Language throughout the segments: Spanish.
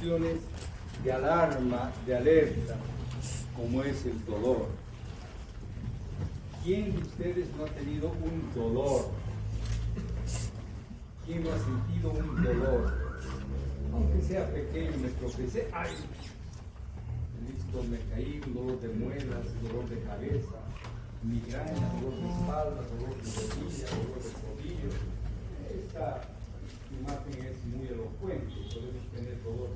situaciones de alarma, de alerta, como es el dolor. ¿Quién de ustedes no ha tenido un dolor? ¿Quién no ha sentido un dolor? Aunque sea pequeño, me tropecé, ¡ay! Listo, me caí, un dolor de muelas, dolor de cabeza, migraña, dolor de espalda, dolor de rodilla, dolor de tobillo. Esta imagen es muy elocuente, podemos tener dolor,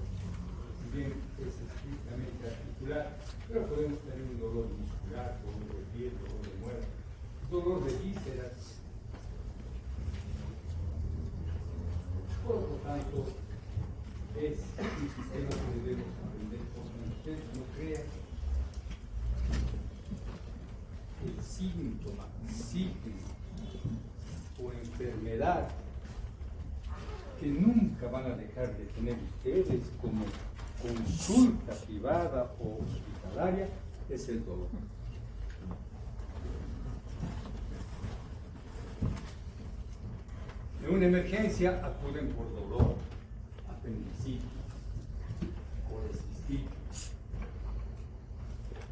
si bien es estrictamente articular, pero podemos tener un dolor muscular, dolor de piel, dolor de muelas, dolor de vísceras. Por lo tanto, es un sistema que debemos aprender, porque ustedes no crean. El síntoma, signo o enfermedad que nunca van a dejar de tener ustedes como consulta privada o hospitalaria es el dolor. En una emergencia acuden por dolor, apendicitis, colecistitis,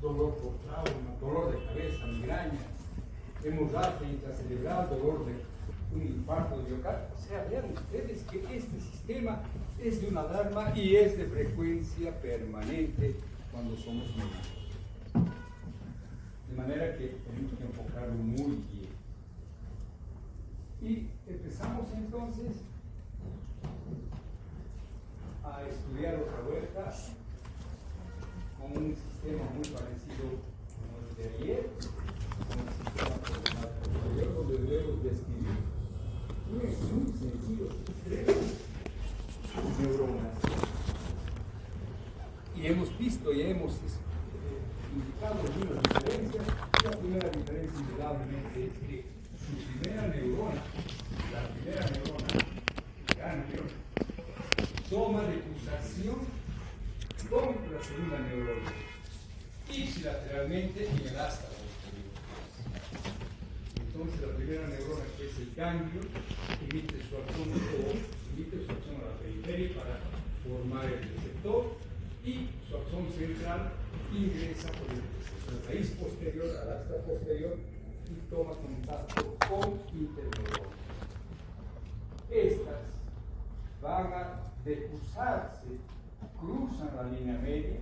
dolor por trauma, dolor de cabeza, migraña, hemorragia intracerebral, dolor de un infarto de miocardio. O sea, vean ustedes que este sistema es de una alarma y es de frecuencia permanente cuando somos médicos. De manera que tenemos que enfocarlo muy bien. Y empezamos entonces a estudiar otra vuelta con un sistema muy parecido como el de ayer, con el sistema coordenado posterior, donde debemos describir muy sencillo, tres neuronas. Y hemos visto y hemos indicado algunas diferencias. La primera diferencia indudablemente es que su primera neurona, la primera neurona, el ganglio, toma de pulsación con la segunda neurona, ipsilateralmente en el asta posterior. Entonces la primera neurona, que es el ganglio, emite su acción a la periferia para formar el receptor, y su acción central ingresa por la raíz posterior al asta posterior y toma contacto con interneuronas. Estas van a decusarse, cruzan la línea media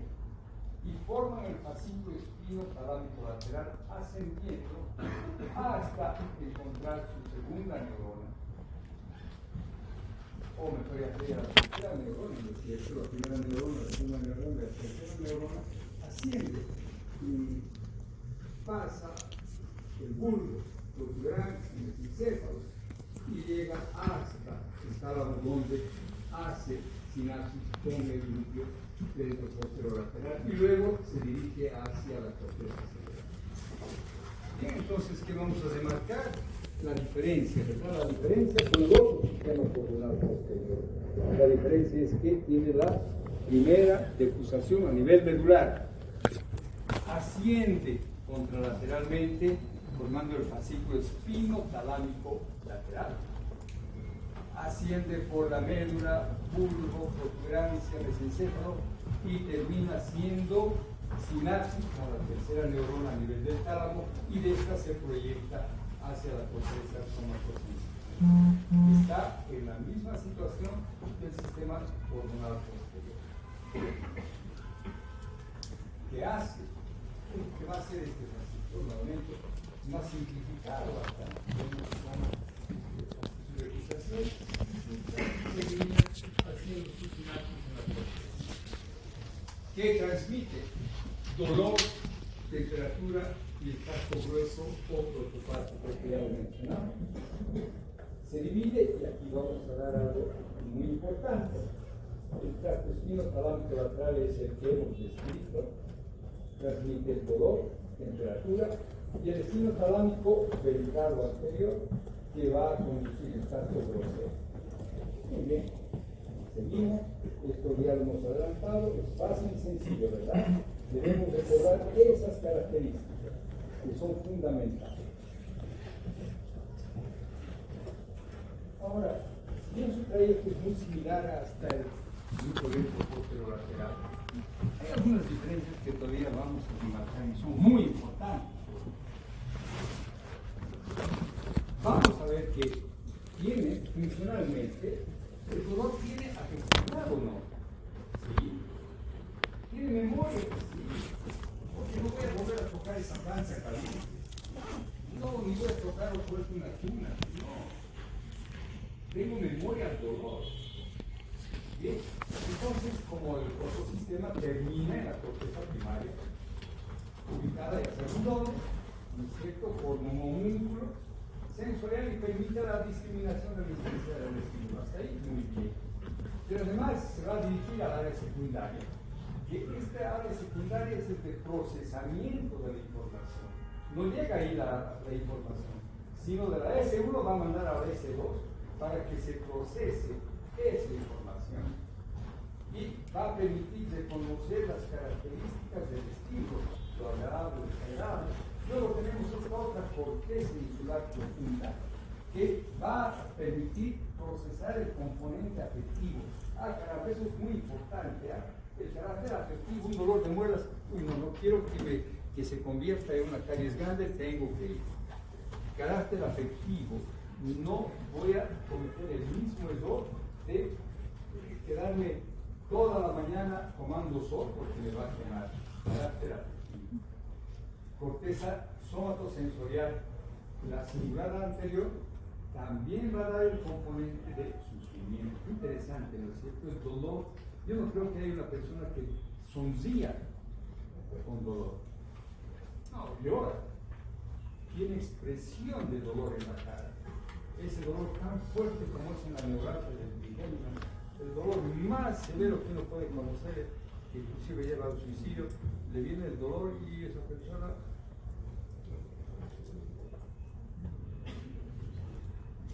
y forman el fascículo espino talámico lateral ascendiendo hasta encontrar su segunda neurona. O me voy a referir a la tercera neurona, es decir, la primera neurona, la segunda neurona, la tercera neurona asciende y pasa el bulbo protuberancia en el encéfalo y llega hasta el tálamo, donde hace sinapsis con el núcleo dentro posterior lateral y luego se dirige hacia la corteza cerebral. Bien, entonces, ¿qué vamos a demarcar? La diferencia, ¿verdad? La diferencia con el otro sistema coordenado posterior. La diferencia es que tiene la primera decusación a nivel medular, asciende contralateralmente formando el fascículo espino-talámico lateral, asciende por la médula, bulbo, protuberancia, mesencéfalo y termina siendo sinapsis con la tercera neurona a nivel del tálamo, y de esta se proyecta hacia la corteza somatosensorial. Está en la misma situación del sistema coordenado posterior. ¿Qué hace? ¿Qué va a hacer este fascículo? Nuevamente, más simplificado bastante. Su realización seguiría haciendo sus sinapsis en la corteza. ¿Qué transmite? Dolor, temperatura y el casco grueso o protopático, que ya lo mencionamos. Se divide, y aquí vamos a dar algo muy importante. El tracto espino-talámico lateral es el que hemos descrito, transmite el dolor, temperatura, y el espino-talámico ventral o anterior, que va a conducir el tracto grosero. Muy bien, seguimos. Esto ya lo hemos adelantado, es fácil y sencillo, ¿verdad? Debemos recordar esas características que son fundamentales. Ahora, si bien su trayecto es muy similar hasta el mucho evento posterolateral. Hay algunas diferencias que todavía vamos a remarcar y son muy importantes. Vamos a ver que tiene, funcionalmente, el dolor tiene afectividad o no. ¿Sí? ¿Tiene memoria? Sí. Porque no voy a volver a tocar esa panza caliente. No, ni voy a tocar otra vez una tuna. No. Tengo memoria al dolor. ¿Bien? Entonces, como el otro sistema termina en la corteza primaria, ubicada ya sea un doble, ¿no es cierto?, forma un homúnculo sensorial y permite la discriminación de la intensidad del estímulo. Hasta ahí, muy bien. Pero además se va a dirigir al área secundaria, que esta área secundaria es el de procesamiento de la información. No llega ahí la información, sino de la S1 va a mandar a la S2 para que se procese esa información y va a permitir reconocer las características del estímulo, lo agradable, lo desagradable. Luego tenemos esta otra corteza insular profunda que va a permitir procesar el componente afectivo. Caramba, eso es muy importante. El carácter afectivo, un dolor de muelas, no quiero que se convierta en una caries grande, tengo que ir. Carácter afectivo, no voy a cometer el mismo error de quedarme toda la mañana tomando sol porque me va a quemar. Carácter afectivo. Corteza somatosensorial, la singular anterior, también va a dar el componente de sufrimiento. Interesante, ¿no es cierto? El dolor. Yo no creo que haya una persona que sonría con dolor. No, llora. Tiene expresión de dolor en la cara. Ese dolor tan fuerte como es en la neuralgia del trigémino, el dolor más severo que uno puede conocer, que inclusive lleva al suicidio, le viene el dolor y esa persona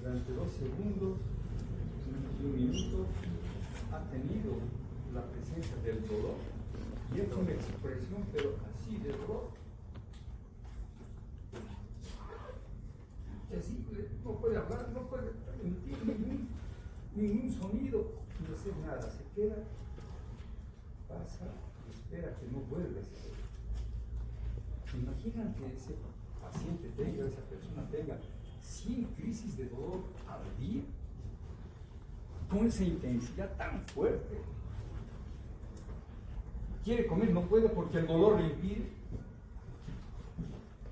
durante 2 segundos, durante 1 minuto, ha tenido la presencia del dolor y es una expresión, pero así de dolor. Así, no puede hablar, no puede emitir ningún sonido, no hacer nada, se queda, pasa, espera que no vuelva a ser. ¿Se imaginan que ese paciente tenga, esa persona tenga 100 crisis de dolor al día? Con esa intensidad tan fuerte. Quiere comer, no puede porque el dolor le impide.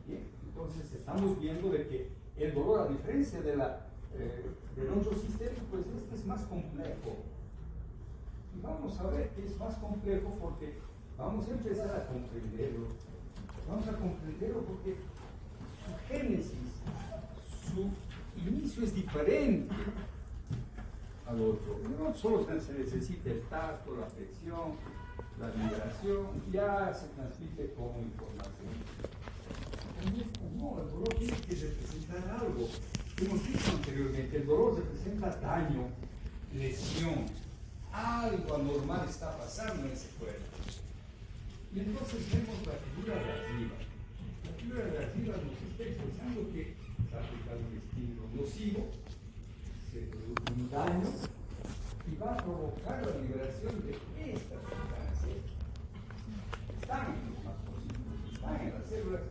Bien, entonces estamos viendo de que el dolor, a diferencia de del otro sistema, pues este es más complejo. Y vamos a ver que es más complejo porque vamos a empezar a comprenderlo. Vamos a comprenderlo porque su génesis, su inicio es diferente al otro. No solo se necesita el tacto, la afección, la vibración, ya se transmite como información. No, el dolor tiene que representar algo. Hemos dicho anteriormente, el dolor representa daño, lesión, algo anormal está pasando en ese cuerpo. Y entonces vemos la figura de arriba. La figura de arriba nos está expresando que se ha aplicado un estímulo nocivo, se produce un daño y va a provocar la liberación de estas sustancias. Están en los mastocitos, están en las células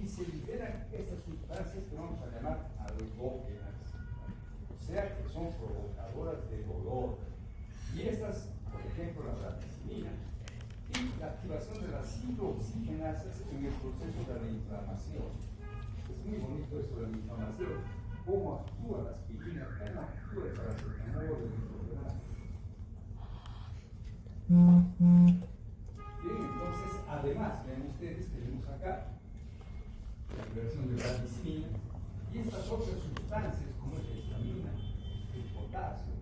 y se liberan estas sustancias que vamos a llamar algógenas, o sea que son provocadoras de dolor. Y estas, por ejemplo, la bradicimina y la activación de las ciclooxigenasas en el proceso de la inflamación. Es muy bonito eso de la inflamación, cómo actúa la aspirina, cómo actúa el paracetamol, el ibuprofeno. Bien, entonces, además, ven ustedes, tenemos acá la liberación de bradicimina y estas otras sustancias como la histamina, el potasio,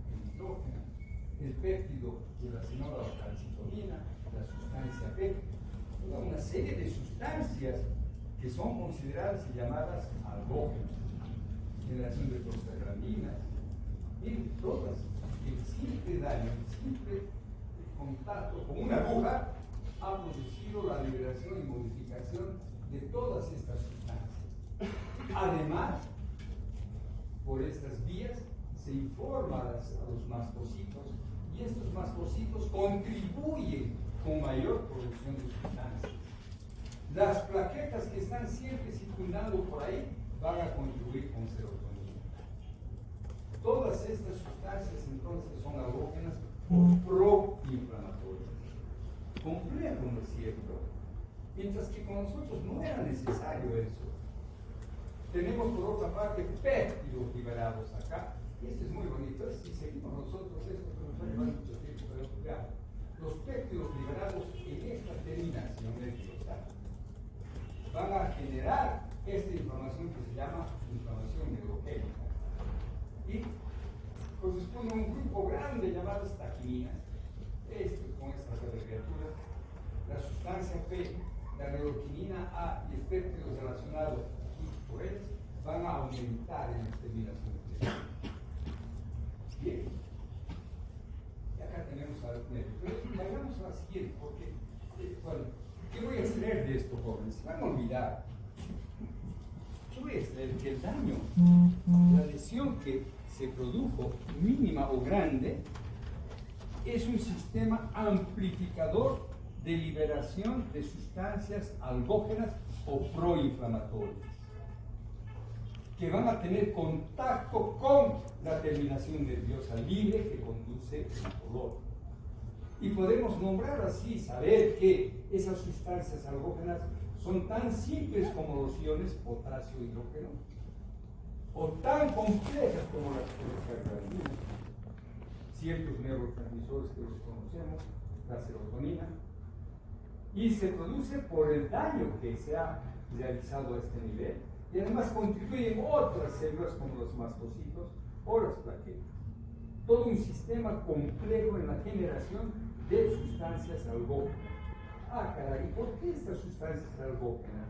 el nitrógeno, el péptido de la cinorocalcitonina, la sustancia P, toda una serie de sustancias que son consideradas y llamadas algógenas, generación de prostaglandinas, y todas, el simple daño, el simple contacto con una aguja ha producido la liberación y modificación de todas estas sustancias. Además, por estas vías se informa a los mastocitos y estos mastocitos contribuyen con mayor producción de sustancias. Las plaquetas que están siempre circundando por ahí van a contribuir con serotonina. Todas estas sustancias entonces son alógenas o proinflamatorias. Complejo, ¿no es cierto? Mientras que con nosotros no era necesario eso. Tenemos por otra parte péptidos liberados acá. Y esto es muy bonito. Si seguimos nosotros esto, que nos va a llevar mucho tiempo para estudiar. Los péptidos liberados en esta terminación nerviosa van a generar esta inflamación que se llama inflamación neurogénica. Y corresponde a un grupo grande llamado taquininas. Con estas abreviaturas, la sustancia P, la neuroquinina A y el péptido relacionado por ellas van a aumentar en la terminación nerviosa. Bien. Y acá tenemos al nervio. Pero vayamos a la siguiente, porque, bueno, ¿qué voy a extraer de esto, jóvenes? Se van a olvidar. ¿Qué voy a extraer? Que el daño, la lesión que se produjo, mínima o grande, es un sistema amplificador de liberación de sustancias algógenas o proinflamatorias, que van a tener contacto con la terminación nerviosa libre que conduce al dolor. Y podemos nombrar así, saber que esas sustancias algógenas son tan simples como los iones potasio y hidrógeno, o tan complejas como las prostaglandinas, ciertos neurotransmisores que los conocemos, la serotonina, y se produce por el daño que se ha realizado a este nivel, y además contribuyen otras células como los mastocitos o las plaquetas. Todo un sistema complejo en la generación de sustancias algógenas. Ah, caray, ¿y por qué estas sustancias algógenas?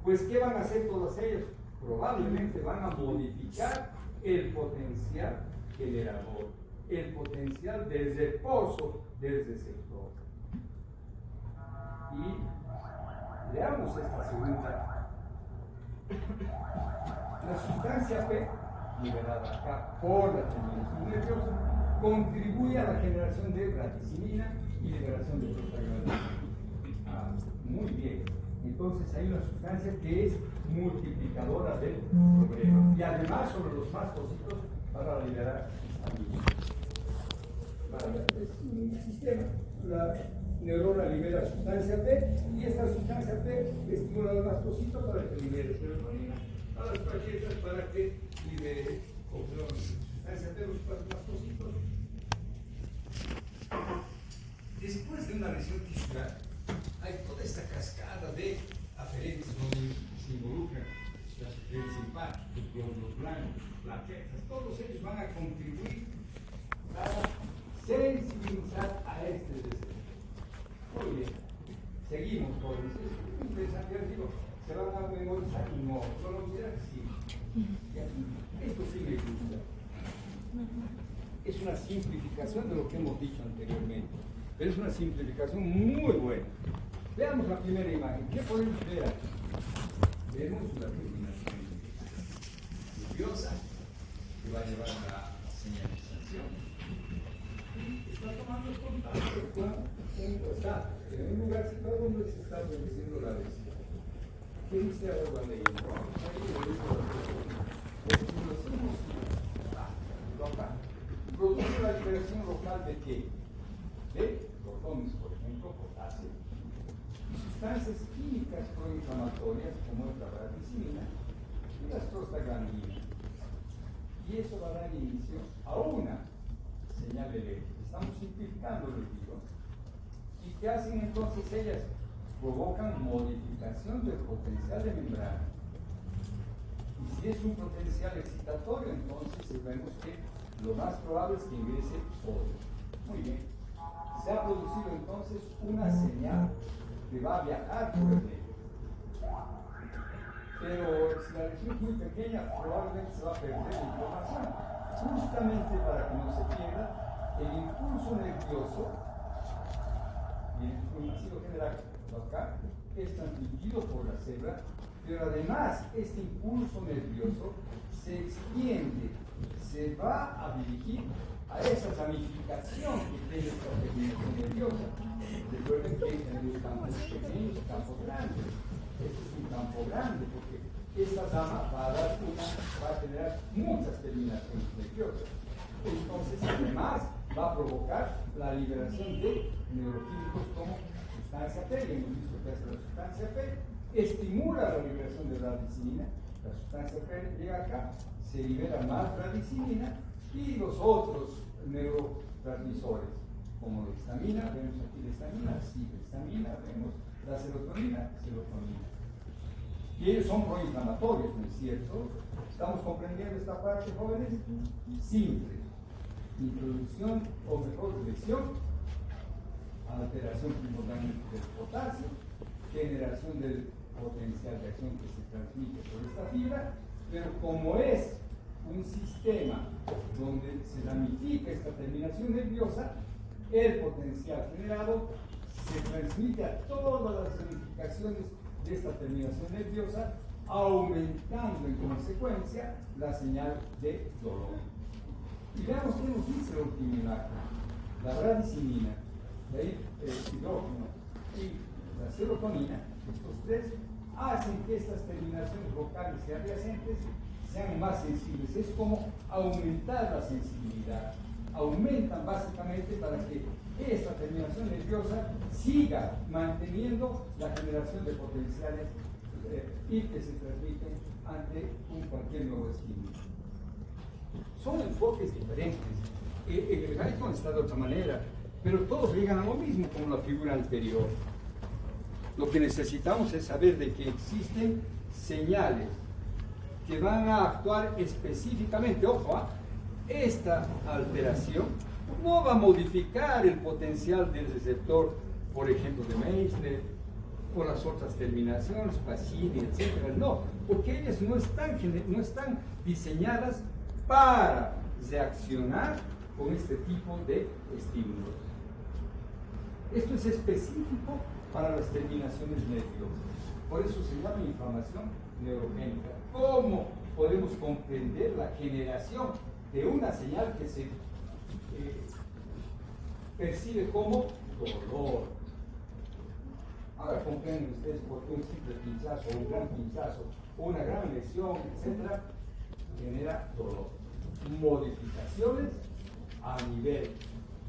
Pues, ¿qué van a hacer todas ellas? Probablemente van a modificar el potencial generador, el potencial del reposo del receptor. Y veamos esta segunda. La sustancia P, liberada acá por la terminación nerviosa, contribuye a la generación de braticimina y liberación de prostaglandina. Muy bien. Entonces hay una sustancia que es multiplicadora del problema. Y además sobre los mastocitos para liberar histamina. Es un sistema. La neurona libera sustancia P y esta sustancia P estimula al mastocito para que libere serotonina, a las plaquetas para que libere sustancia P los mastocitos. Después de una lesión tisular, hay toda esta cascada de aferentes donde se involucran las aferentes simpáticos, glóbulos blancos, plaquetas, todos ellos van a contribuir a sensibilizar a este deseo. Muy bien, seguimos jóvenes. Es interesante, yo digo, se van a memorizar y no lo olvidarán, sí. Esto sí me gusta. Es una simplificación de lo que hemos dicho anteriormente, pero es una simplificación muy buena. Veamos la primera imagen. ¿Qué podemos ver aquí? Vemos la terminación nerviosa que va a llevar a la señalización. Está tomando contacto con en un lugar situado donde se está produciendo la lesión. ¿Qué dice ahora la ley? Produce la liberación local de qué? De protones, por ejemplo, potasio. Sustancias químicas proinflamatorias como es la braticimina y las prostaglandinas. Y eso va a dar inicio a una señal eléctrica. Estamos simplificando el digo. ¿Y qué hacen entonces ellas? Provocan modificación del potencial de membrana. Y si es un potencial excitatorio, entonces vemos que lo más probable es que ingrese sodio. Muy bien. Se ha producido entonces una señal que va a viajar por el medio. Pero si la lesión es muy pequeña, probablemente se va a perder la información. Justamente para que no se pierda el impulso nervioso y el fluido general acá es transmitido por la célula, pero además este impulso nervioso se extiende se va a dirigir a esa ramificación que tiene esta terminación nerviosa. Recuerden que tenemos campos pequeños y campos grandes. Este es un campo grande porque esta rama va a generar muchas terminaciones nerviosas. Entonces, además, va a provocar la liberación de neuroquímicos como sustancia P. Y hemos visto que hace la sustancia P, estimula la liberación de radicinina. La sustancia P llega acá, se libera más radicinina y los otros neurotransmisores, como la histamina, vemos aquí la histamina, histamina, vemos la serotonina. Y ellos son proinflamatorios, ¿no es cierto? ¿Estamos comprendiendo esta parte, jóvenes? Simple. Introducción, o mejor, lesión, alteración primordialmente del potasio, generación del potencial de acción que se transmite por esta fibra, pero como es un sistema donde se ramifica esta terminación nerviosa, el potencial generado se transmite a todas las ramificaciones de esta terminación nerviosa, aumentando en consecuencia la señal de dolor. Y veamos qué nos dice la última imagen. La radicinina, el hidrógeno y la serotonina, estos tres, hacen que estas terminaciones vocales y adyacentes sean más sensibles. Es como aumentar la sensibilidad. Aumentan básicamente para que esta terminación nerviosa siga manteniendo la generación de potenciales y que se transmiten ante cualquier nuevo estímulo. Son enfoques diferentes. El Guyton está de otra manera, pero todos llegan a lo mismo como la figura anterior. Lo que necesitamos es saber de que existen señales que van a actuar específicamente. Ojo, esta alteración no va a modificar el potencial del receptor, por ejemplo, de Meissner, o las otras terminaciones, Pacini, etc. No, porque ellas no están diseñadas para reaccionar con este tipo de estímulos. Esto es específico para las terminaciones nerviosas. Por eso se llama inflamación neurogénica. ¿Cómo podemos comprender la generación de una señal que se percibe como dolor? Ahora comprenden ustedes por qué un simple pinchazo, un gran pinchazo, una gran lesión, etc., genera dolor. Modificaciones a nivel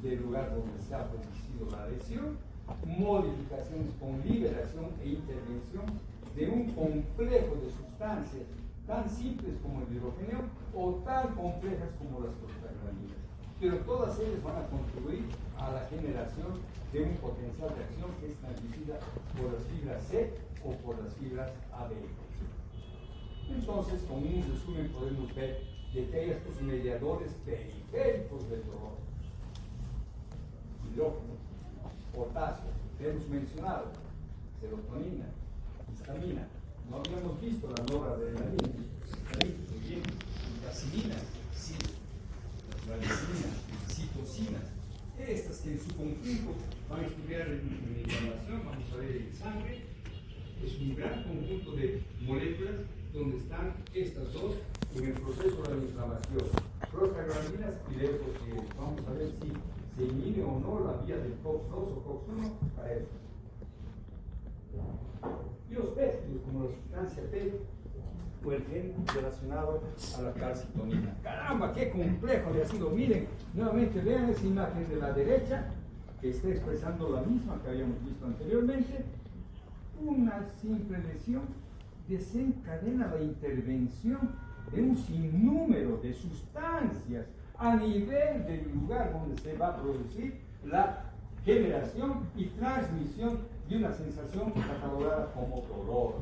del lugar donde se ha producido la lesión, modificaciones con liberación e intervención de un complejo de sustancias tan simples como el hidrógeno o tan complejas como las prostaglandinas. Pero todas ellas van a contribuir a la generación de un potencial de acción que es transmitida por las fibras C o por las fibras AB. Entonces, con un resumen podemos ver de que hay estos mediadores periféricos del dolor. Hidrógeno, potasio, que hemos mencionado, serotonina, histamina. No habíamos visto la noradrenalina, casinina, valicina, citocinas. Estas que en su conjunto van a estudiar en inflamación, vamos a ver en sangre. Es un gran conjunto de moléculas donde están estas dos en el proceso de la inflamación. Prostaglandinas y leucotrienes. Vamos a ver si se inhibe o no la vía del COX-2 o COX-1 para eso. Y los péptidos, como la sustancia P o el gen relacionado a la calcitonina. ¡Caramba, qué complejo le ha sido! Miren, nuevamente vean esa imagen de la derecha que está expresando la misma que habíamos visto anteriormente. Una simple lesión desencadena la intervención de un sinnúmero de sustancias a nivel del lugar donde se va a producir la generación y transmisión de una sensación catalogada como dolor.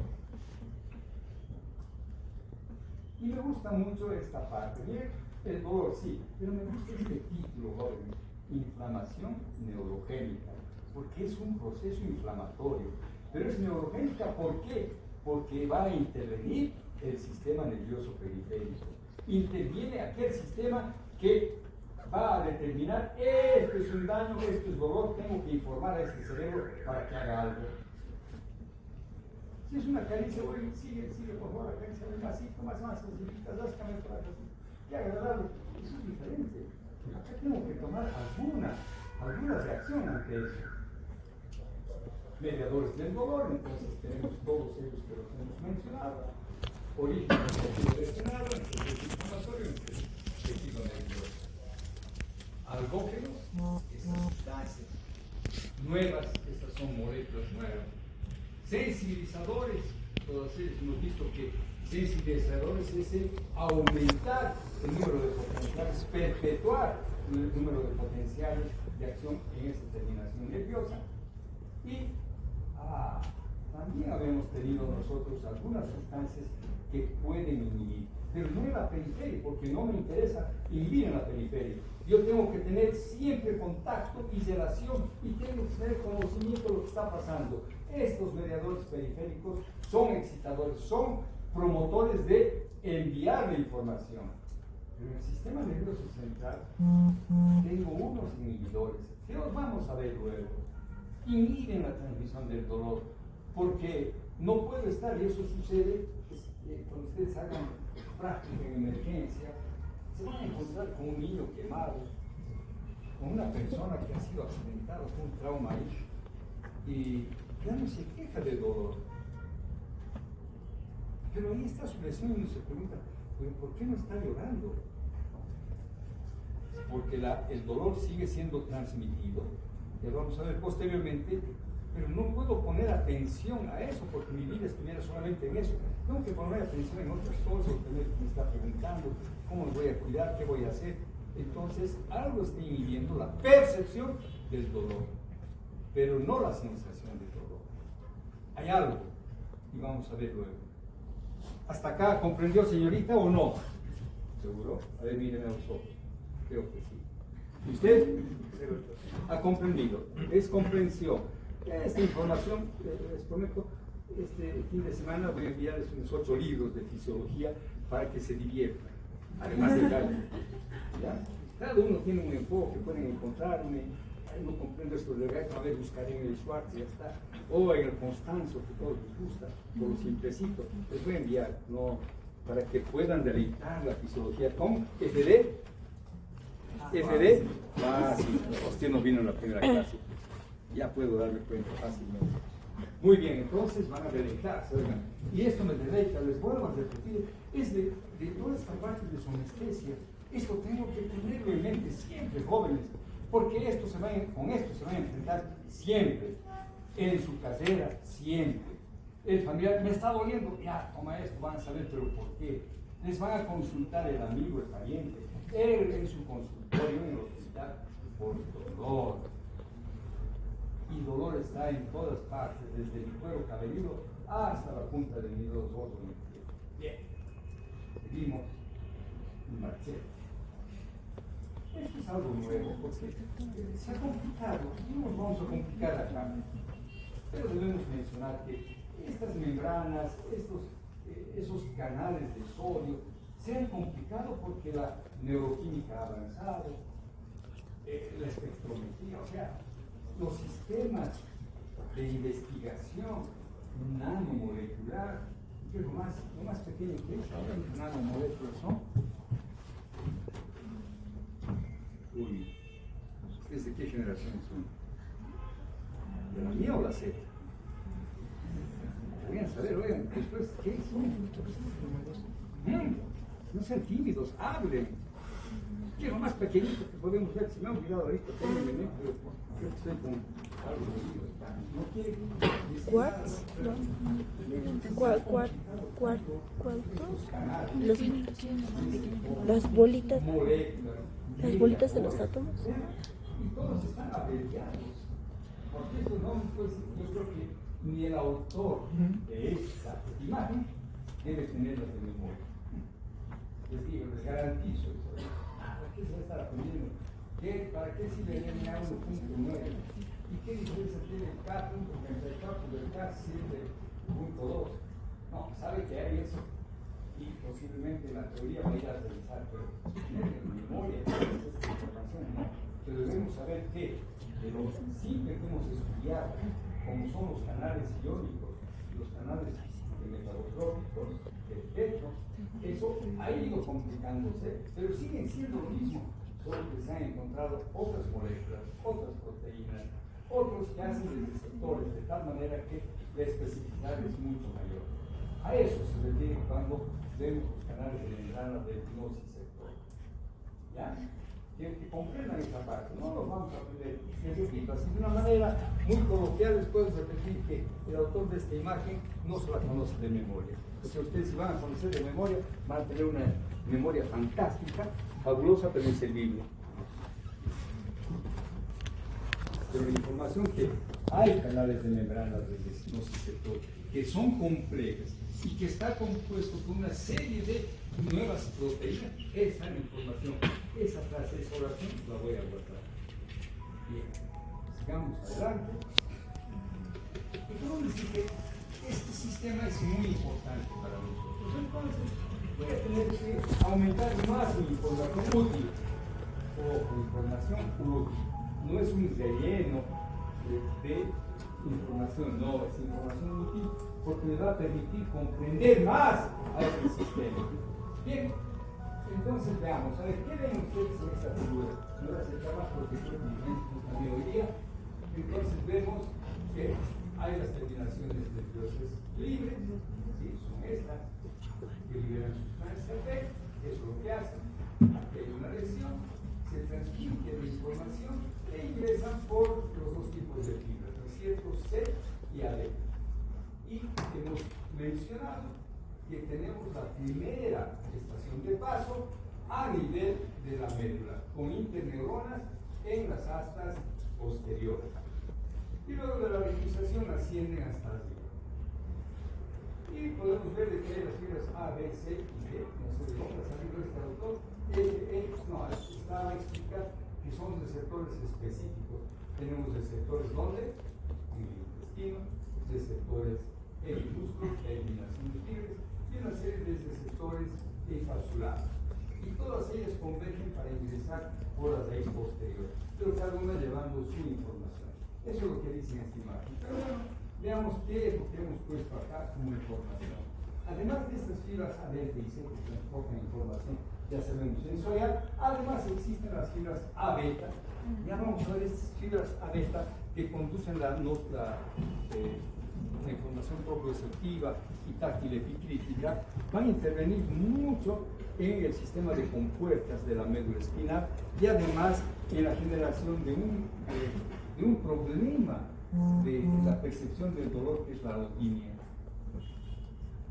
Y me gusta mucho esta parte. Miren, el dolor sí, pero me gusta este título, jóvenes, inflamación neurogénica, porque es un proceso inflamatorio. Pero es neurogénica, ¿por qué? Porque va a intervenir el sistema nervioso periférico. Interviene aquel sistema que va a determinar, esto es un daño, esto es dolor, tengo que informar a este cerebro para que haga algo. Si es una caricia, sigue, por favor, acaricia más, más, básicamente para acá. qué agradable. Eso es diferente. Acá tengo que tomar alguna reacción ante eso. Mediadores del dolor, entonces tenemos todos ellos que los hemos mencionado. Origen del tejido lesionado, entonces inflamatorio, entonces tejido nervioso. Algógenos, esas sustancias. Nuevas, estas son moléculas nuevas. Sensibilizadores, todos ellos hemos visto que sensibilizadores es el aumentar el número de potenciales, perpetuar el número de potenciales de acción en esa terminación nerviosa. Y también habíamos tenido nosotros algunas sustancias que pueden inhibir, pero no en la periferia, porque no me interesa inhibir en la periferia. Yo tengo que tener siempre contacto y relación y tengo que tener conocimiento de lo que está pasando. Estos mediadores periféricos son excitadores, son promotores de enviar la información. Pero en el sistema nervioso central tengo unos inhibidores, que los vamos a ver luego. Inhiben la transmisión del dolor, porque no puedo estar, y eso sucede cuando ustedes hagan práctica en emergencia, se van a encontrar con un niño quemado, con una persona que ha sido accidentada con un trauma ahí, y ya no se queja del dolor. Pero ahí está su lesión y uno se pregunta, ¿por qué no está llorando? Porque el dolor sigue siendo transmitido, ya lo vamos a ver posteriormente, pero no puedo poner atención a eso porque mi vida estuviera solamente en eso. Tengo que poner atención en otras cosas, tener que me está preguntando cómo me voy a cuidar, qué voy a hacer. Entonces, algo está inhibiendo la percepción del dolor, pero no la sensación del dolor. Hay algo, y vamos a ver luego. ¿Hasta acá comprendió, señorita, o no? ¿Seguro? A ver, míreme a los ojos. Creo que sí. ¿Y usted? Ha comprendido. Es comprensión. Esta información, les prometo, este fin de semana voy a enviarles unos 8 libros de fisiología para que se diviertan. Además del gallo. ¿Ya? Cada uno tiene un enfoque, pueden encontrarme. No comprendo esto del gallo, a ver, buscaré en el Schwartz, ya está. O en el Constanzo, que todos les gusta, por lo simplecito. Les voy a enviar, no, para que puedan deleitar la fisiología con FD. FD, fácil. Usted no vino en la primera clase. Ya puedo darme cuenta fácilmente. Muy bien, entonces van a deleitarse, oigan. Y esto me deleita, les vuelvo a repetir, es de toda esta parte de su anestesia. Esto tengo que tenerlo en mente siempre, jóvenes, porque con esto se van a enfrentar siempre, en su carrera, siempre. El familiar, me está doliendo, ya, toma esto, van a saber, pero ¿por qué? Les van a consultar el amigo, el pariente, él en su consultorio, en el hospital, por dolor. Y dolor está en todas partes, desde el cuero cabelludo hasta la punta de mi dedo gordo. Bien, seguimos. Machete. Esto es algo nuevo, porque se ha complicado, y no nos vamos a complicar acá. Pero debemos mencionar que estas membranas, esos canales de sodio, se han complicado porque la neuroquímica ha avanzado, la espectrometría, o sea, los sistemas de investigación nanomolecular, que es lo más pequeño que es, ahora las nanomoléculas son. Uy, ¿ustedes de qué generación son? ¿De la mía o la Z? Voy saber, oigan, después, ¿qué son? No sean tímidos, hablen. ¿Qué es lo más pequeñito que podemos ver? Se me ha olvidado ahorita, tengo en mente, pero creo que estoy con algo de lío. ¿No quiere decir ¿Quartz? Las bolitas. Las bolitas de los átomos. Y todos están abreviados. Porque estos nombres, pues, yo creo que ni el autor de esta imagen debe tenerlas de memoria. Les digo, les garantizo eso. ¿Para qué se va a estar aprendiendo? ¿Para qué sirve el DNA 1.9? ¿Y qué diferencia tiene el K.34 del K7.2? No, sabe que hay eso. Y posiblemente la teoría va a ir a revisar, pero tener en memoria esta información, no. Pero debemos saber que de lo simple que hemos estudiado, como son los canales iónicos, los canales de tróficos, el techo, eso ha ido complicándose, pero siguen siendo lo mismo, solo que se han encontrado otras moléculas, otras proteínas, otros que hacen de receptores, de tal manera que la especificidad es mucho mayor. A eso se refiere cuando vemos los canales de membrana del nociceptor. ¿Ya? Que comprendan esta parte, no los vamos a aprender. Les repito, así de una manera muy coloquial les puedo repetir que el autor de esta imagen no se la conoce de memoria. Porque ustedes si van a conocer de memoria, van a tener una memoria fantástica, fabulosa, pero inservible. Pero la información que hay canales de membrana del nociceptor que son complejas y que está compuesto por una serie de nuevas proteínas, esa es la información, esa frase, esa oración la voy a guardar. Bien, sigamos adelante. Y como les dije, este sistema es muy importante para nosotros. Entonces, voy a tener que aumentar más mi información útil. O información útil. No es un relleno de información, no, es información útil porque me va a permitir comprender más a este sistema. Bien, entonces veamos, a ver, ¿qué ven ustedes en esta figura? Me voy a acercar más porque creo que también hoy día. Entonces vemos que hay las terminaciones nerviosas libres, ¿sí? Son estas, que liberan sustancia B, eso es lo que hacen. Aquí hay una lesión, se transmite la información e ingresan por los dos tipos de fibras, ¿no es cierto? C y AD. Y hemos mencionado que tenemos la primera estación de paso a nivel de la médula, con interneuronas en las astas posteriores. Y luego de la ramificación ascienden hasta arriba. Y podemos ver de que las fibras A, B, C y D, no sé de dónde ha salido este autor, estaba explicando que son receptores específicos. Tenemos receptores ¿dónde? En el intestino, receptores en el músculo, eliminación de fibras, y una serie de receptores encapsulados. Y todas ellas convergen para ingresar por la raíz posterior, pero cada una llevando su información. Eso es lo que dice en esta imagen. Pero bueno, veamos qué es lo que hemos puesto acá como información. Además de estas fibras A, B y C que transportan información, ya sabemos sensorial, además existen las fibras A beta. Ya vamos a ver estas fibras A beta que conducen la información proprioceptiva y táctil epicrítica, van a intervenir mucho en el sistema de compuertas de la médula espinal y además en la generación de un problema de la percepción del dolor que es la allodynia.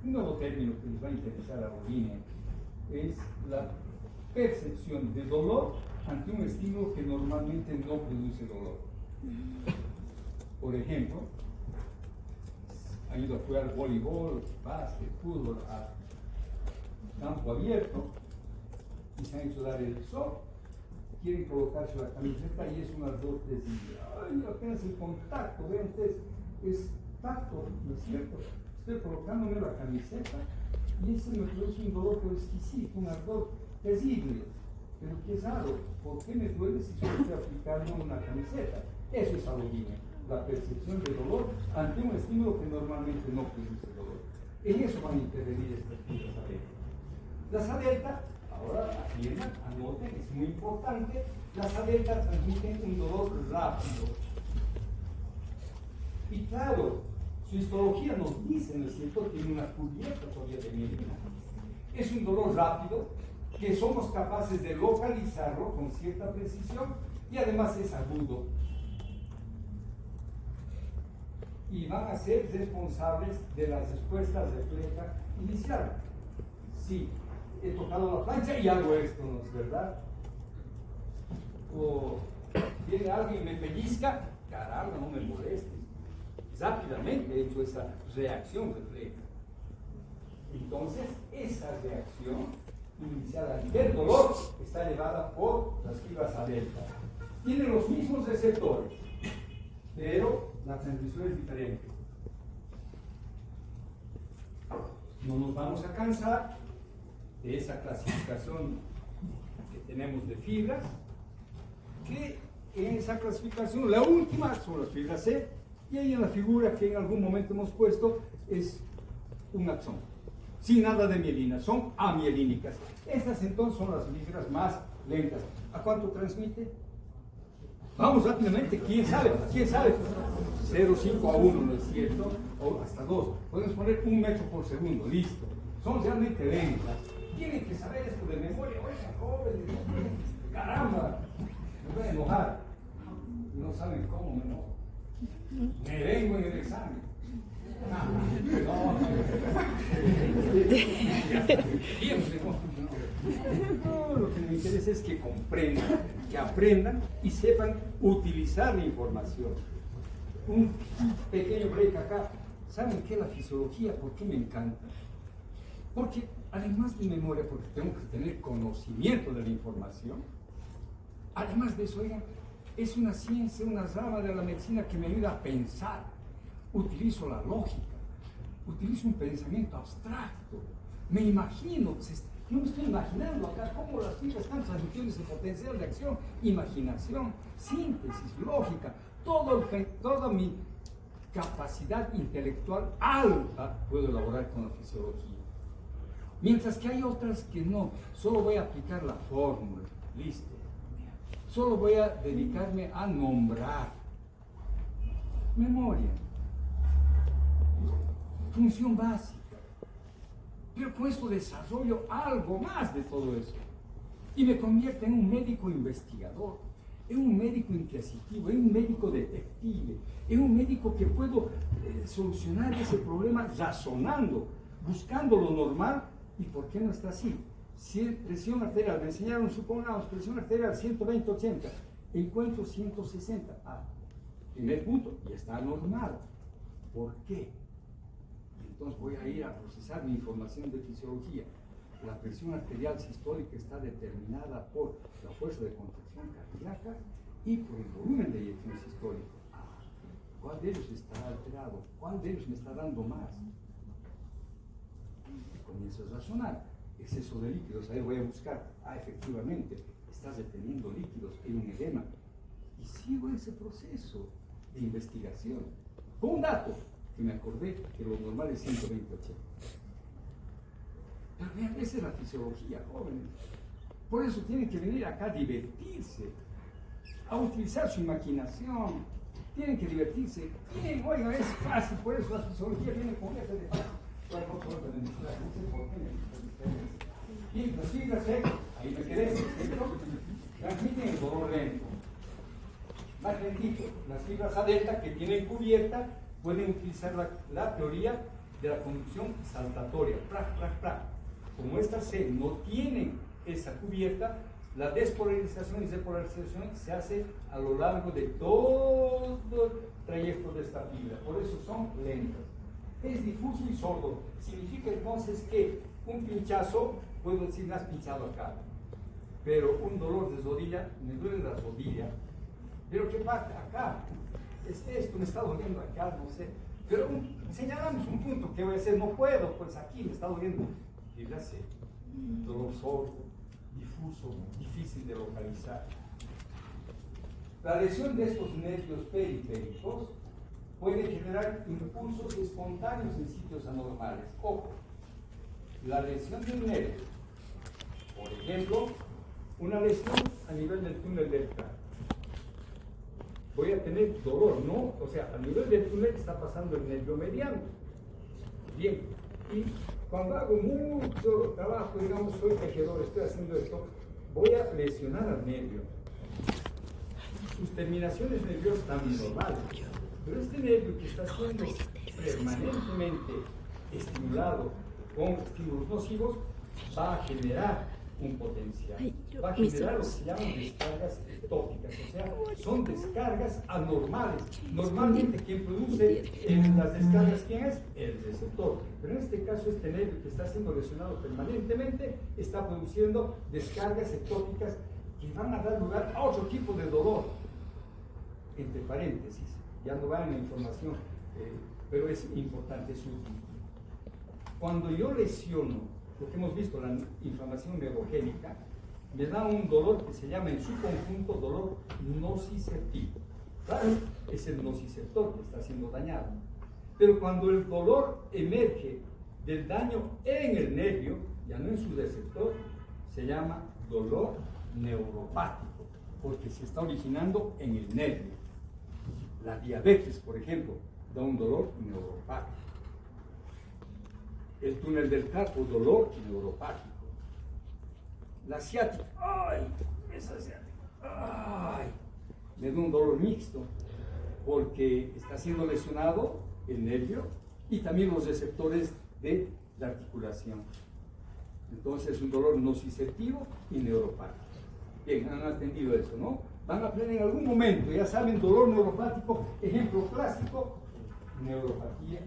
Un nuevo término que les va a interesar a la allodynia es la percepción de dolor ante un estímulo que normalmente no produce dolor. Por ejemplo, han ido a jugar voleibol, básquet, fútbol a campo abierto y se han hecho dar el sol, quieren colocarse la camiseta y es un ardor terrible. Ay, apenas el contacto, vean ustedes, es tacto, ¿no es cierto? Estoy colocándome la camiseta y eso me produce un dolor exquisito, un ardor terrible. Pero qué raro, ¿por qué me duele si solo estoy aplicando una camiseta? Eso es allodynia, la percepción de dolor ante un estímulo que normalmente no produce dolor. En eso van a intervenir estas fibras A beta. Las A delta, ahora atiendan, anoten, es muy importante, las A delta transmiten un dolor rápido. Y claro, su histología nos dice, ¿no es cierto?, tiene una cubierta todavía de mielina. Es un dolor rápido, que somos capaces de localizarlo con cierta precisión y además es agudo. Y van a ser responsables de la respuesta refleja inicial. Sí, he tocado la plancha y hago esto, ¿no es verdad? O viene alguien y me pellizca, caramba, no me molestes. Rápidamente he hecho esa reacción refleja. Entonces, esa reacción inicial a nivel dolor está llevada por las fibras A delta. Tienen los mismos receptores, pero la transmisión es diferente. No nos vamos a cansar de esa clasificación que tenemos de fibras, que en esa clasificación la última son las fibras C, y ahí en la figura que en algún momento hemos puesto es un axón, sin nada de mielina, son amielínicas. Estas entonces son las fibras más lentas. ¿A cuánto transmite? Vamos rápidamente, ¿quién sabe? ¿Quién sabe? 0,5 a 1, ¿no es cierto? O hasta 2. Podemos poner 1 metro por segundo, listo. Son realmente lentas. Tienen que saber esto de memoria. Oiga, jóvenes, caramba, me voy a enojar. No saben cómo me enojo. Me vengo en el examen. No, lo que me interesa es que comprendan, que aprendan y sepan utilizar la información. Un pequeño break acá. ¿Saben qué? La fisiología, ¿por qué me encanta? Porque además de memoria, porque tengo que tener conocimiento de la información, además de eso, oigan, es una ciencia, una rama de la medicina que me ayuda a pensar. Utilizo la lógica, utilizo un pensamiento abstracto, me imagino, yo me estoy imaginando acá cómo las fibras están transmitiendo ese potencial de acción, imaginación, síntesis, lógica, toda mi capacidad intelectual alta puedo elaborar con la fisiología. Mientras que hay otras que no, solo voy a aplicar la fórmula, listo. Solo voy a dedicarme a nombrar. Memoria. Función básica. Pero con esto desarrollo algo más de todo eso. Y me convierte en un médico investigador, en un médico inquisitivo, en un médico detective, en un médico que puedo solucionar ese problema razonando, buscando lo normal. ¿Y por qué no está así? Si presión arterial, me enseñaron, supongamos, presión arterial 120-80, encuentro 160. Primer punto, y está normal. ¿Por qué? Entonces voy a ir a procesar mi información de fisiología. La presión arterial sistólica está determinada por la fuerza de contracción cardíaca y por el volumen de eyección sistólico. ¿Cuál de ellos está alterado? ¿Cuál de ellos me está dando más? Y comienzo a razonar. Exceso de líquidos, ahí voy a buscar. Efectivamente, estás deteniendo líquidos en un edema. Y sigo ese proceso de investigación. Con un dato que me acordé que lo normal es 120-80. Pero vean, esa es la fisiología, jóvenes. Por eso tienen que venir acá a divertirse, a utilizar su imaginación. Tienen que divertirse. Bien, oiga, es fácil, por eso la fisiología viene con F de fácil. Y las fibras ahí me quedé, transmiten el dolor lento. Más lentito, las fibras A delta que tienen cubierta pueden utilizar la teoría de la conducción saltatoria. Como estas C no tienen esa cubierta, la despolarización y despolarización se hace a lo largo de todo el trayecto de esta fibra, por eso son lentas. Es difuso y sordo. Significa entonces que un pinchazo, puedo decir, me has pinchado acá, pero un dolor de rodilla, me duele la rodilla, pero ¿qué pasa acá? Es esto, me está doliendo acá, no sé, pero señalamos un punto que voy a hacer, no puedo, pues aquí me está doliendo, fibra C, dolor sordo, difuso, difícil de localizar. La lesión de estos nervios periféricos puede generar impulsos espontáneos en sitios anormales. Ojo, la lesión de un nervio, por ejemplo, una lesión a nivel del túnel del cráneo. Voy a tener dolor, ¿no? O sea, a nivel del túnel está pasando el nervio mediano. Bien, y cuando hago mucho trabajo, digamos, soy tejedor, estoy haciendo esto, voy a lesionar al nervio. Sus terminaciones nerviosas están normales. Pero este nervio que está siendo permanentemente estimulado con estímulos nocivos va a generar un potencial, va a generar lo que se llaman descargas ectópicas, o sea, son descargas anormales. Normalmente quien produce las descargas, ¿quién es? El receptor. Pero en este caso este nervio que está siendo lesionado permanentemente está produciendo descargas ectópicas que van a dar lugar a otro tipo de dolor. Entre paréntesis, ya no va en la información, pero es importante, es útil. Cuando yo lesiono, lo que hemos visto, la inflamación neurogénica, me da un dolor que se llama en su conjunto dolor nociceptivo. Claro, es el nociceptor que está siendo dañado. Pero cuando el dolor emerge del daño en el nervio, ya no en su receptor, se llama dolor neuropático, porque se está originando en el nervio. La diabetes, por ejemplo, da un dolor neuropático. El túnel del carpo, dolor neuropático. La ciática, ¡ay! Esa ciática, ¡ay! Me da un dolor mixto, porque está siendo lesionado el nervio y también los receptores de la articulación. Entonces es un dolor nociceptivo y neuropático. Bien, han atendido eso, ¿no? Van a aprender en algún momento, ya saben, dolor neuropático, ejemplo clásico, neuropatía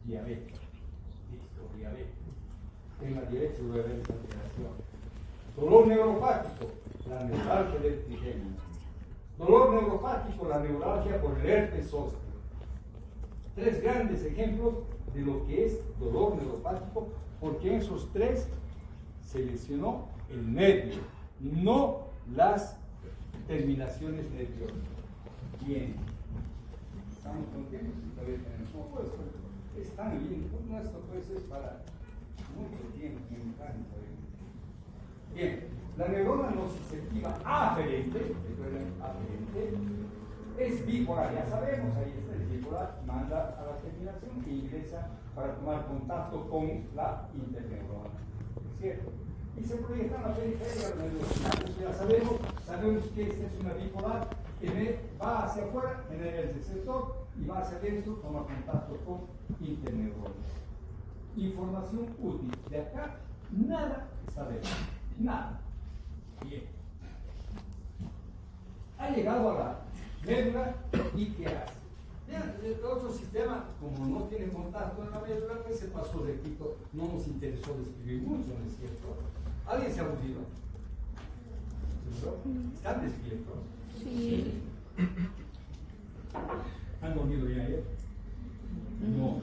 diabética. Listo, diabetes. En la diabetes debe haber esa alteración. Dolor neuropático, la neuralgia del trigémino. Dolor neuropático, la neuralgia por el herpes zóster. Tres grandes ejemplos de lo que es dolor neuropático, porque en esos tres se lesionó el nervio, no las terminaciones nerviosas. Bien, estamos contentos y todavía tenemos poco esto. Es tan lindo, nuestro pues es para mucho tiempo. Bien, la neurona nociceptiva aferente, recuerden, aferente, es bipolar, ya sabemos, ahí está el bipolar, manda a la terminación e ingresa para tomar contacto con la interneurona, ¿es cierto? Y se proyecta en la periferia de la neurona, eso ya sabemos que esta es una bipolar que va hacia afuera, genera el receptor y va hacia adentro, toma contacto con interneuronas. Información útil, de acá nada sabemos, nada. Bien. Ha llegado a la médula y ¿qué hace? Bien, el otro sistema, como no tiene contacto en la médula, pues se pasó de quito, no nos interesó describir mucho, ¿no es cierto? ¿Alguien se ha aburrido? ¿Están despiertos? Sí. ¿Han dormido ya ayer? No.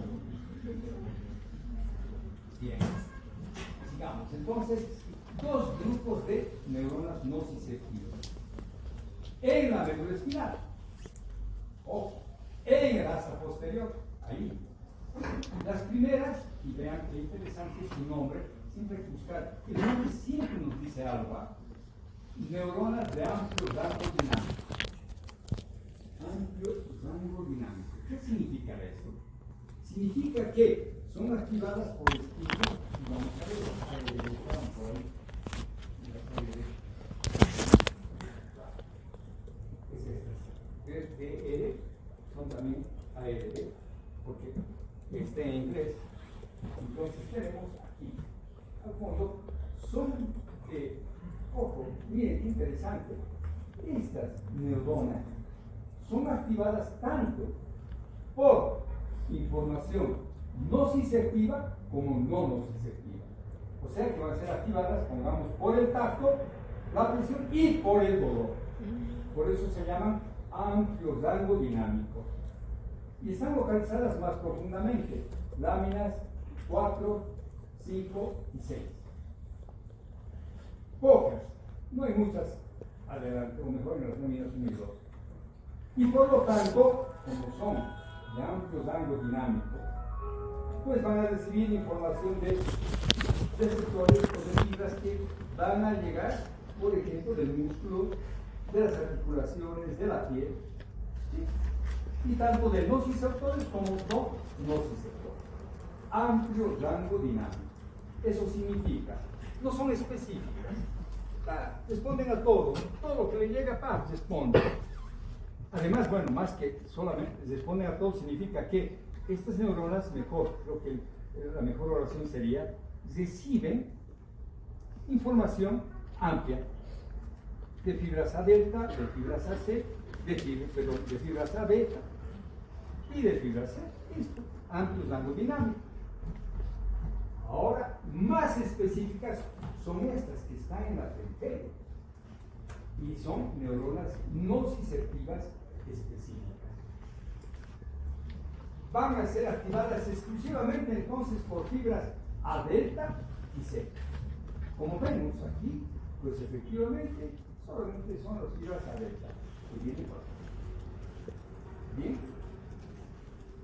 Bien. Sigamos. Entonces, dos grupos de neuronas nociceptivas. En la médula espinal. Ojo. En el asa posterior. Ahí. Las primeras, y vean qué interesante su nombre, siempre hay que buscar. El nombre siempre nos dice algo. Neuronas de amplio rango dinámico. Amplio rango dinámico. ¿Qué significa esto? Significa que son activadas por estímulos, y vamos a ver, por ahí. Es esta. ER, son también ARD, porque está en inglés. Entonces tenemos aquí, al fondo, son, ojo, miren, interesante, estas neuronas son activadas tanto por información nociceptiva como no nociceptiva. O sea que van a ser activadas, pongamos, por el tacto, la presión y por el dolor. Por eso se llaman amplio rango dinámico. Y están localizadas más profundamente, láminas 4, 5 y 6. Pocas, no hay muchas adelante, o mejor en las láminas 1 y 2. Y por lo tanto, como son de amplio rango dinámico, pues van a recibir información de receptores o de fibras que van a llegar, por ejemplo, del músculo, de las articulaciones, de la piel, ¿sí? Y tanto de nociceptores como no nociceptores. Amplio rango dinámico. Eso significa, no son específicas, responden a todo lo que le llega, responde. Además, bueno, más que solamente responden a todo, significa que estas neuronas, mejor, creo que la mejor oración sería, reciben información amplia de fibras A delta, de fibras AC, de fibras A beta y de fibras C. Listo, amplio rango dinámico. Ahora, más específicas son estas que están en la periferia y son neuronas nociceptivas específicas. Van a ser activadas exclusivamente entonces por fibras A delta y C. Como vemos aquí, pues efectivamente solamente son las fibras A delta que vienen por aquí. Bien.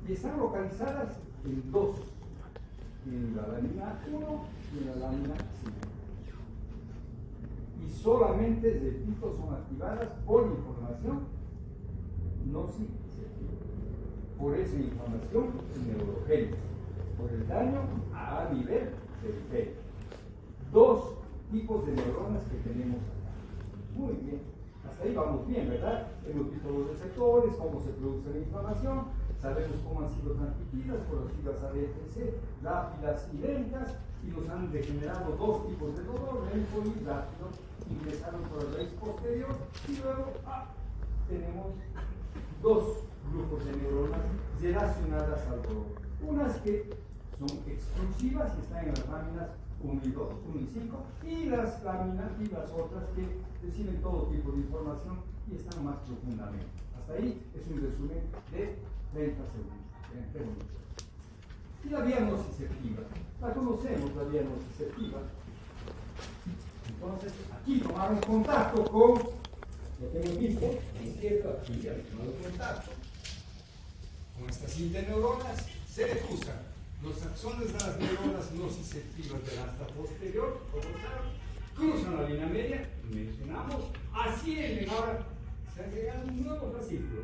Y están localizadas en dos en la lámina 1 y en la lámina 5. Y solamente, repito, son activadas por información no significativa. Por esa inflamación neurogénica, por el daño a nivel periférico. Dos tipos de neuronas que tenemos acá. Muy bien, hasta ahí vamos bien, ¿verdad? Hemos visto los receptores, cómo se produce la inflamación, sabemos cómo han sido transmitidas por las fibras ADFC, rápidas y lentas, y nos han degenerado dos tipos de dolor, lento y rápido, ingresaron por la raíz posterior, y luego tenemos dos grupos de neuronas relacionadas al dolor. Unas que son exclusivas y están en las láminas 1 y 2, 1 y 5, y las láminas y las otras que reciben todo tipo de información y están más profundamente. Hasta ahí es un resumen de 30 segundos. Y la vía nociceptiva, la conocemos, la vía nociceptiva. Entonces, aquí tomaron contacto con lo que hemos visto, es cierto, aquí han tomado contacto con estas interneuronas, se le cruzan los axones de las neuronas nociceptivas del asta posterior, como saben, cruzan la línea media, mencionamos, ascienden ahora, se ha llegado un nuevo fascículo,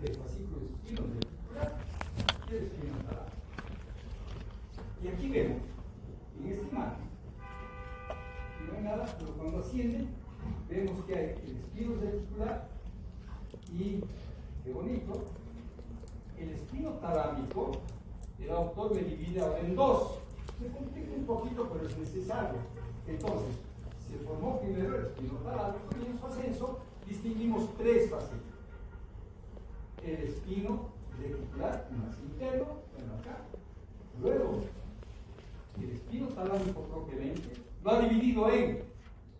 el fascículo espinocerebral y el espinotalámico. Y aquí vemos, en esta imagen, no hay nada, pero cuando ascienden, vemos que hay el espino reticular y, qué bonito, el espino talámico. El autor me divide ahora en dos. Se complica un poquito, pero es necesario. Entonces, se formó primero el espino talámico y en su ascenso distinguimos tres fascículos. El espino reticular más interno, bueno acá. Luego, el espino talámico propiamente lo ha dividido en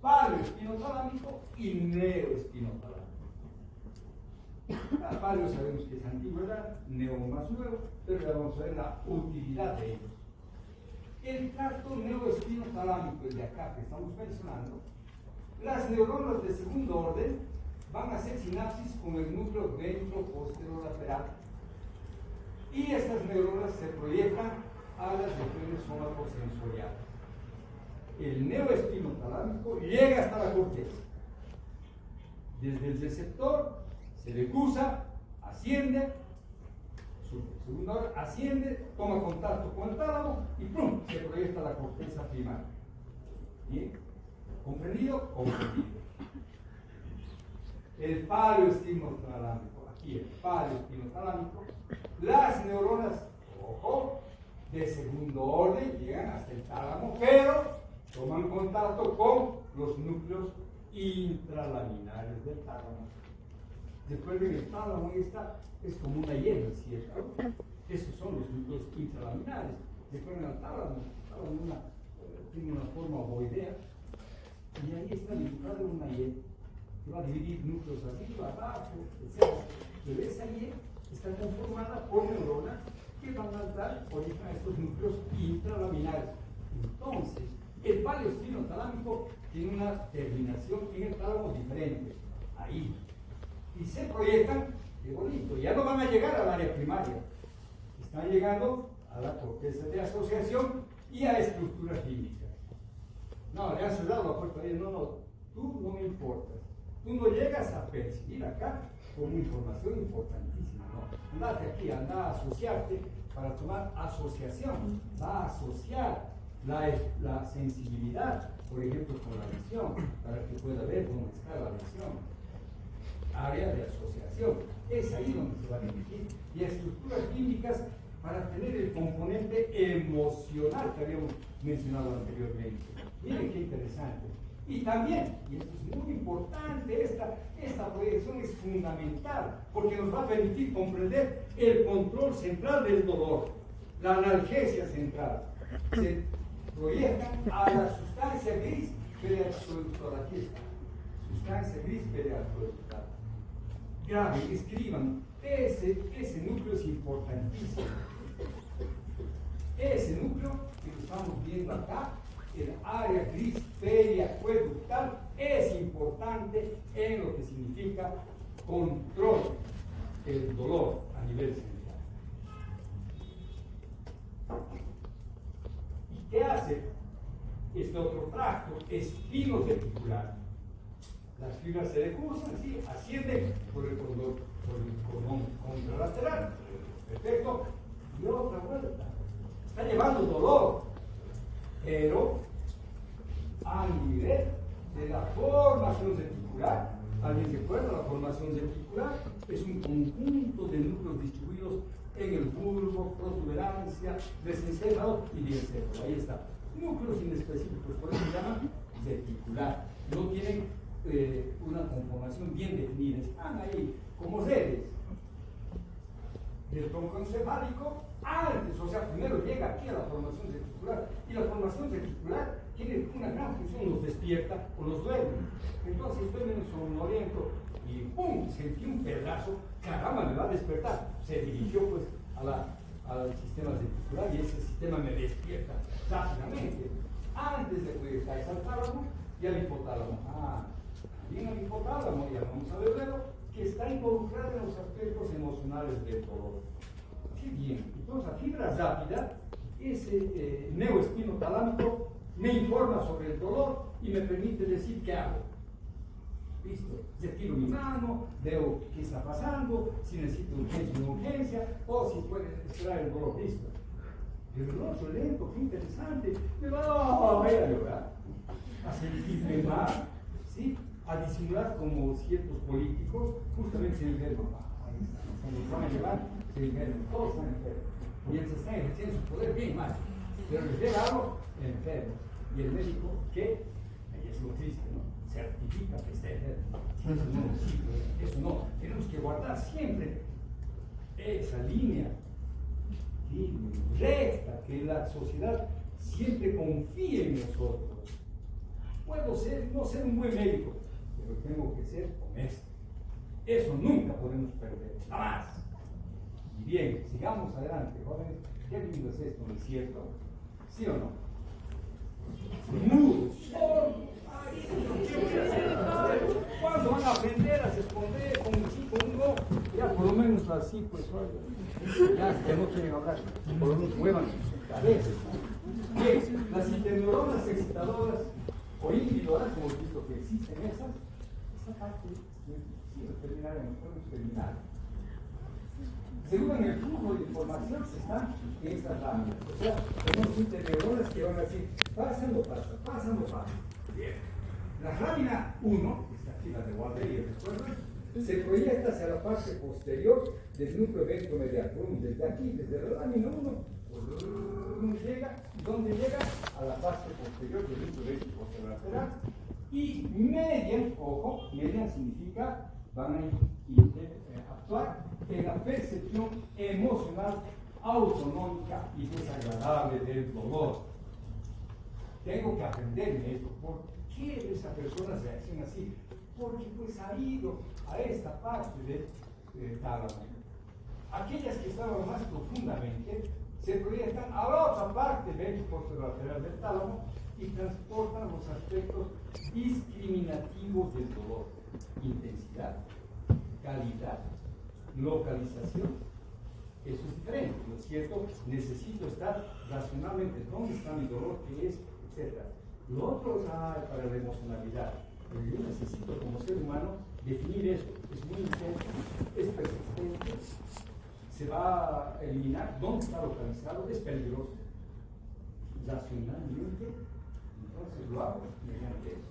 paleoespinotalámico y neoespinotalámico. Paleo sabemos que es antigüedad, neo más nuevo, pero ya vamos a ver la utilidad de ellos. El tracto neoespinotalámico, el de acá que estamos mencionando, las neuronas de segundo orden van a hacer sinapsis con el núcleo ventro-posterolateral. Y estas neuronas se proyectan a las regiones somatosensoriales. El neoespinotalámico llega hasta la corteza. Desde el receptor se le cruza, asciende, segunda hora, asciende, toma contacto con el tálamo y ¡pum! Se proyecta la corteza primaria. ¿Bien? ¿Comprendido? Comprendido. El paleoespinotalámico, aquí el paleoespinotalámico, las neuronas, ojo, de segundo orden llegan hasta el tálamo, pero toman contacto con los núcleos intralaminares del tálamo. Recuerden, el tálamo es como una hielo, ¿cierto? Esos son los núcleos intralaminares. Recuerden, el tálamo tiene una forma ovoidea y ahí está dibujado una hielo que va a dividir núcleos arriba, abajo, etc. Pero esa hielo está conformada por neuronas que van a dar origen a estos núcleos intralaminares. Entonces, el paleoespinotalámico tiene una terminación en el tálamo diferente, ahí. Y se proyectan, qué bonito, ya no van a llegar al área primaria, están llegando a la corteza de asociación y a estructuras químicas. No, le han cerrado la puerta ahí, no, tú no me importas, tú no llegas a percibir acá como información importantísima, no, andate aquí, anda a asociarte para tomar asociación, va a asociar la sensibilidad, por ejemplo, con la visión, para que pueda ver cómo está la visión. Área de asociación, es ahí donde se va a dirigir, y estructuras químicas para tener el componente emocional que habíamos mencionado anteriormente. Miren qué interesante. Y también, y esto es muy importante, esta proyección es fundamental, porque nos va a permitir comprender el control central del dolor, la analgesia central. Se proyectan a la sustancia gris periaqueductal. Aquí está, sustancia gris periaqueductal. Graben, escriban, ese núcleo es importantísimo. Ese núcleo que lo estamos viendo acá, el área gris periaqueductal, es importante en lo que significa control del dolor a nivel central. ¿Qué hace? Este otro tracto, espinocervicular. Las fibras se decursan, ¿sí? Ascienden por el cordón contralateral. Perfecto. Y otra vuelta. Está llevando dolor, pero a nivel de la formación reticular. ¿Alguien se acuerda? La formación reticular es un conjunto de núcleos distribuidos en el bulbo, protuberancia, mesencéfalo y diencéfalo. Ahí está. Núcleos inespecíficos, por eso se llaman reticular. No tienen una conformación bien definida. Están ahí como redes. El tronco encefálico antes, o sea, primero llega aquí a la formación reticular, y la formación reticular tiene una gran función, los despierta o los duerme. Entonces estoy menos somnoliento y ¡pum! Sentí un pedazo, caramba, me va a despertar. Se dirigió pues al sistema reticular y ese sistema me despierta rápidamente. Antes de que caiga al tálamo y al hipotálamo. Bien al hipotálamo, ya vamos a ver luego, que está involucrado en los aspectos emocionales del dolor. Qué bien. Entonces, la fibra rápida, ese neoespino talámico, me informa sobre el dolor y me permite decir qué hago. ¿Listo? Retiro mi mano, veo qué está pasando, si necesito urgencia o no urgencia, o si puede extraer el dolor. Listo. El dolor violento, qué interesante. Me va a llorar, a sentirme mal, ¿sí? A disimular como ciertos políticos, justamente se enferman. Cuando los van a llevar, se enferman, todos están enfermos. Y él se está ejerciendo su poder bien mal. Pero les llega algo, enfermos. Y el médico, ¿qué? Ahí es lo triste, ¿no? Certifica que está enfermo. Eso no. Tenemos que guardar siempre esa línea recta, que la sociedad siempre confíe en nosotros. Puedo no ser un buen médico, pero tengo que ser honesto. Eso nunca podemos perder, jamás. Y bien, sigamos adelante, jóvenes. Qué lindo es esto, ¿no es cierto? ¿Sí o no? ¿Cuándo van a aprender a responder con un sí, con un no? Ya por lo menos así, pues, ya que no quieren hablar, por lo menos muevan sus cabezas. Bien, las interneuronas excitadoras o inhibidoras, como hemos visto que existen esas, esta parte, si terminar, podemos terminar. Según el flujo de información se están en estas láminas. O sea, tenemos interneuronas que van a decir, pásalo, pasa. Bien. La lámina 1, que está aquí la de Waldeyer, ¿recuerdan? Se proyecta hacia la parte posterior del núcleo ventromedial. Desde aquí, desde la lámina 1, llega, ¿dónde llega? A la parte posterior del núcleo ventrolateral. Y median, ojo, median significa van a actuar en la percepción emocional autonómica y desagradable del dolor. Tengo que aprenderme esto. ¿Por qué esa persona reacciona así? Porque pues ha ido a esta parte del tálamo. Aquellas que estaban más profundamente se proyectan a la otra parte ventroposterolateral del tálamo y transportan los aspectos discriminativos del dolor: intensidad, calidad, localización. Eso es diferente, ¿no es cierto? Necesito estar racionalmente, ¿dónde está mi dolor? ¿Qué es? Etcétera. Lo otro es para la emocionalidad. Pero yo necesito como ser humano definir esto. Es muy intenso, es persistente, se va a eliminar. ¿Dónde está localizado? Es peligroso. Racionalmente, entonces lo hago mediante eso.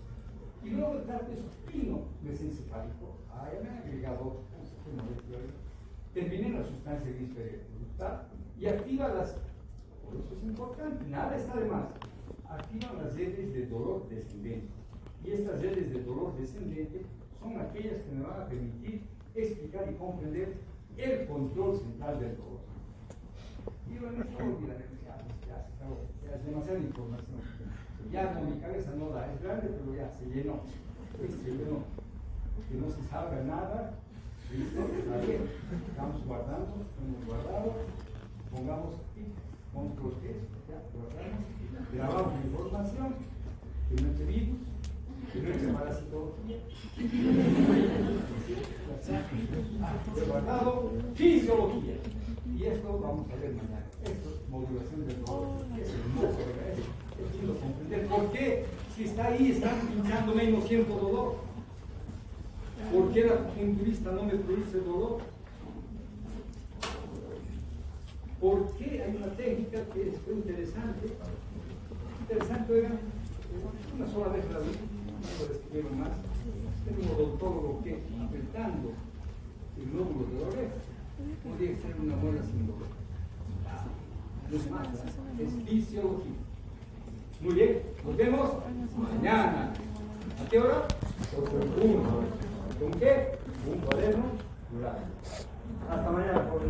Y luego el carpio espino mesencefálico. Ya me han agregado termina la sustancia gris periproductal y activa las, por eso es importante, nada está de más, activan las redes de dolor descendente. Y estas redes de dolor descendente son aquellas que me van a permitir explicar y comprender el control central del dolor. Y bueno, esto ya es demasiada información. Ya no, mi cabeza no da, es grande, pero ya se llenó. Que no se salga nada. ¿Listo? Está bien. Estamos guardando, hemos guardado. Pongamos aquí, control S, ya guardamos. Grabamos la información, que no entre virus, que no entre parasitología. Guardado, fisiología. Y esto vamos a ver mañana. Esto es modulación del dolor. Es hermoso, ¿verdad? está ahí, están pinchando menos tiempo dolor. ¿Por qué la acupunturista no me produce dolor? ¿Por qué? Hay una técnica que es interesante. Interesante, oigan, una sola vez la vi, no lo describieron más. Es un odontólogo que, apretando el lóbulo de la oreja, podría extraer una muela sin dolor. No es más, es fisiología. Muy bien, nos vemos mañana. ¿A qué hora? ¿Con qué? Un cuaderno. Hasta mañana, por